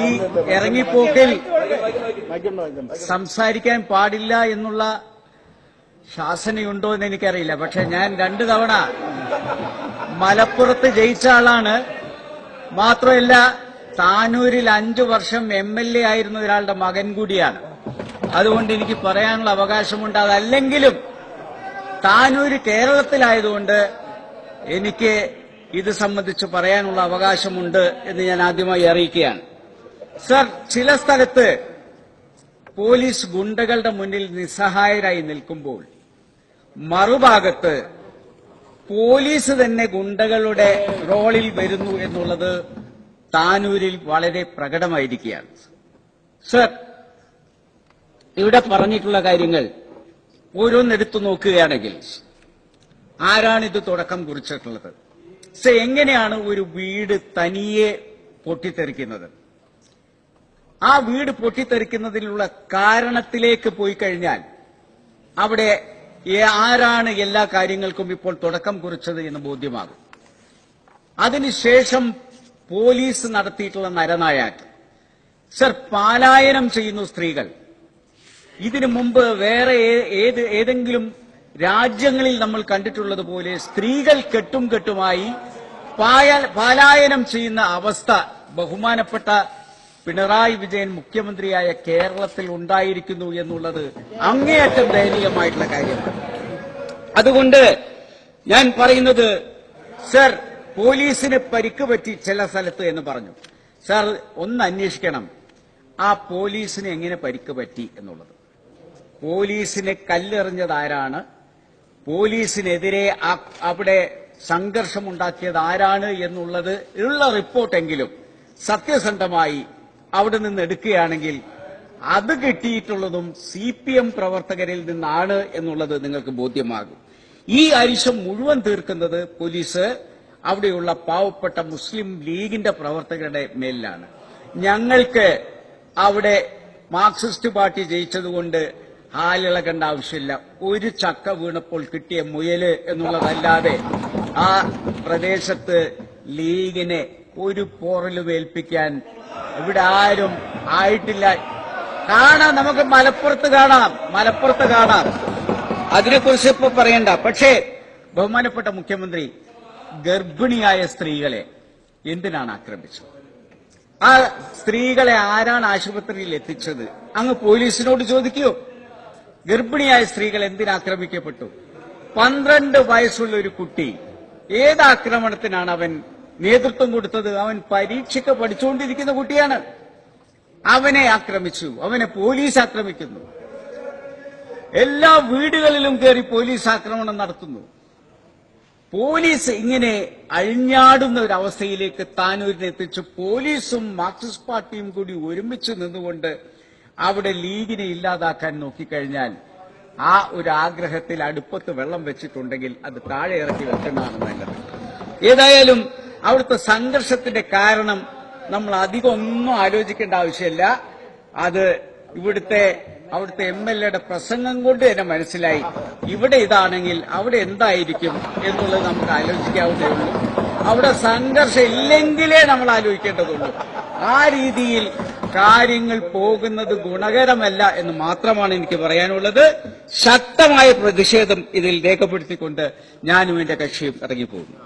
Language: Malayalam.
ഈ ഇറങ്ങിപ്പോക്കിൽ സംസാരിക്കാൻ പാടില്ല എന്നുള്ള ശാസനയുണ്ടോ എന്ന് എനിക്കറിയില്ല. പക്ഷെ ഞാൻ 2 തവണ മലപ്പുറത്ത് ജയിച്ച ആളാണ്. മാത്രമല്ല താനൂരിൽ 5 വർഷം MLA ആയിരുന്ന ഒരാളുടെ മകൻ കൂടിയാണ്. അതുകൊണ്ട് എനിക്ക് പറയാനുള്ള അവകാശമുണ്ട്. അതല്ലെങ്കിലും താനൂര് കേരളത്തിലായതുകൊണ്ട് എനിക്ക് ഇത് സംബന്ധിച്ച് പറയാനുള്ള അവകാശമുണ്ട് എന്ന് ഞാൻ ആദ്യമായി അറിയിക്കുകയാണ്. സർ, ചില സ്ഥലത്ത് പോലീസ് ഗുണ്ടകളുടെ മുന്നിൽ നിസ്സഹായരായി നിൽക്കുമ്പോൾ മറുഭാഗത്ത് പോലീസ് തന്നെ ഗുണ്ടകളുടെ റോളിൽ വരുന്നു എന്നുള്ളത് താനൂരിൽ വളരെ പ്രകടമായിരിക്കുകയാണ്. സർ, ഇവിടെ പറഞ്ഞിട്ടുള്ള കാര്യങ്ങൾ ഓരോന്നെടുത്തു നോക്കുകയാണെങ്കിൽ ആരാണിത് തുടക്കം കുറിച്ചിട്ടുള്ളത്? എങ്ങനെയാണ് ഒരു വീട് തനിയെ പൊട്ടിത്തെറിക്കുന്നത്? ആ വീട് പൊട്ടിത്തെറിക്കുന്നതിലുള്ള കാരണത്തിലേക്ക് പോയി കഴിഞ്ഞാൽ അവിടെ ആരാണ് എല്ലാ കാര്യങ്ങൾക്കും ഇപ്പോൾ തുടക്കം കുറിച്ചത് എന്ന് ബോധ്യമാകും. അതിനുശേഷം പോലീസ് നടത്തിയിട്ടുള്ള നരനായാട്ട്. സർ, പലായനം ചെയ്യുന്ന സ്ത്രീകൾ ഇതിനു മുമ്പ് വേറെ ഏതെങ്കിലും രാജ്യങ്ങളിൽ നമ്മൾ കണ്ടിട്ടുള്ളതുപോലെ സ്ത്രീകൾ കെട്ടുമായി പലായനം ചെയ്യുന്ന അവസ്ഥ ബഹുമാനപ്പെട്ട പിണറായി വിജയൻ മുഖ്യമന്ത്രിയായ കേരളത്തിൽ ഉണ്ടായിരിക്കുന്നു എന്നുള്ളത് അങ്ങേയറ്റം ദയനീയമായിട്ടുള്ള കാര്യമാണ്. അതുകൊണ്ട് ഞാൻ പറയുന്നത്, സർ, പോലീസിന് പരിക്ക് പറ്റി ചില സ്ഥലത്ത് എന്ന് പറഞ്ഞു. സർ, ഒന്ന് അന്വേഷിക്കണം ആ പോലീസിന് എങ്ങനെ പരിക്ക് പറ്റി എന്നുള്ളത്. പോലീസിനെ കല്ലെറിഞ്ഞത് ആരാണ്? പോലീസിനെതിരെ അവിടെ സംഘർഷമുണ്ടാക്കിയത് ആരാണ് എന്നുള്ളത് ഉള്ള റിപ്പോർട്ടെങ്കിലും സത്യസന്ധമായി അവിടെ നിന്ന് എടുക്കുകയാണെങ്കിൽ അത് കിട്ടിയിട്ടുള്ളതും CPM പ്രവർത്തകരിൽ നിന്നാണ് എന്നുള്ളത് നിങ്ങൾക്ക് ബോധ്യമാകും. ഈ അരിശം മുഴുവൻ തീർക്കുന്നത് പോലീസ് അവിടെയുള്ള പാവപ്പെട്ട മുസ്ലിം ലീഗിന്റെ പ്രവർത്തകരുടെ മേലിലാണ്. ഞങ്ങൾക്ക് അവിടെ മാർക്സിസ്റ്റ് പാർട്ടി ജയിച്ചതുകൊണ്ട് ഹാലിളകേണ്ട ആവശ്യമില്ല. ഒരു ചക്ക വീണപ്പോൾ കിട്ടിയ മുയല് എന്നുള്ളതല്ലാതെ ആ പ്രദേശത്ത് ലീഗിനെ ഒരു പോറലും ഏൽപ്പിക്കാൻ ഇവിടെ ആരും ആയിട്ടില്ല. കാണാം, നമുക്ക് മലപ്പുറത്ത് കാണാം. അതിനെക്കുറിച്ച് ഇപ്പൊ പറയണ്ട. പക്ഷേ ബഹുമാനപ്പെട്ട മുഖ്യമന്ത്രി ഗർഭിണിയായ സ്ത്രീകളെ എന്തിനാണ് ആക്രമിച്ചത്? ആ സ്ത്രീകളെ ആരാണ് ആശുപത്രിയിൽ എത്തിച്ചത്? അങ്ങ് പോലീസിനോട് ചോദിക്കൂ. ഗർഭിണിയായ സ്ത്രീകൾ എന്തിനാക്രമിക്കപ്പെട്ടു? 12 വയസ്സുള്ള ഒരു കുട്ടി, ഏത് ആക്രമണത്തിനാണ് അവൻ നേതൃത്വം കൊടുത്തത്? അവൻ പരീക്ഷയ്ക്ക് പഠിച്ചുകൊണ്ടിരിക്കുന്ന കുട്ടിയാണ്. അവനെ ആക്രമിച്ചു. അവനെ പോലീസ് ആക്രമിക്കുന്നു. എല്ലാ വീടുകളിലും കയറി പോലീസ് ആക്രമണം നടത്തുന്നു. പോലീസ് ഇങ്ങനെ അഴിഞ്ഞാടുന്ന ഒരു അവസ്ഥയിലേക്ക് താനൂരിനെ എത്തിച്ച് പോലീസും മാർക്സിസ്റ്റ് പാർട്ടിയും കൂടി ഒരുമിച്ച് നിന്നുകൊണ്ട് അവിടെ ലീഗിനെ ഇല്ലാതാക്കാൻ നോക്കിക്കഴിഞ്ഞാൽ ആ ഒരു ആഗ്രഹത്തിൽ അടുപ്പത്ത് വെള്ളം വെച്ചിട്ടുണ്ടെങ്കിൽ അത് താഴെ ഇറക്കി വെക്കുന്നതാണ് നല്ലത്. ഏതായാലും അവിടുത്തെ സംഘർഷത്തിന്റെ കാരണം നമ്മൾ അധികം ഒന്നും ആലോചിക്കേണ്ട ആവശ്യമില്ല. അത് അവിടുത്തെ MLAയുടെ പ്രസംഗം കൊണ്ട് തന്നെ മനസ്സിലായി. ഇവിടെ ഇതാണെങ്കിൽ അവിടെ എന്തായിരിക്കും എന്നുള്ളത് നമുക്ക് ആലോചിക്കാവുന്നേ ഉള്ളൂ. അവിടെ സംഘർഷം ഇല്ലെങ്കിലേ നമ്മൾ ആലോചിക്കേണ്ടതുള്ളൂ. ആ രീതിയിൽ കാര്യങ്ങൾ പോകുന്നത് ഗുണകരമല്ല എന്ന് മാത്രമാണ് എനിക്ക് പറയാനുള്ളത്. ശക്തമായ പ്രതിഷേധം ഇതിൽ രേഖപ്പെടുത്തിക്കൊണ്ട് ഞാനും എന്റെ കക്ഷിയും ഇറങ്ങിപ്പോകുന്നു.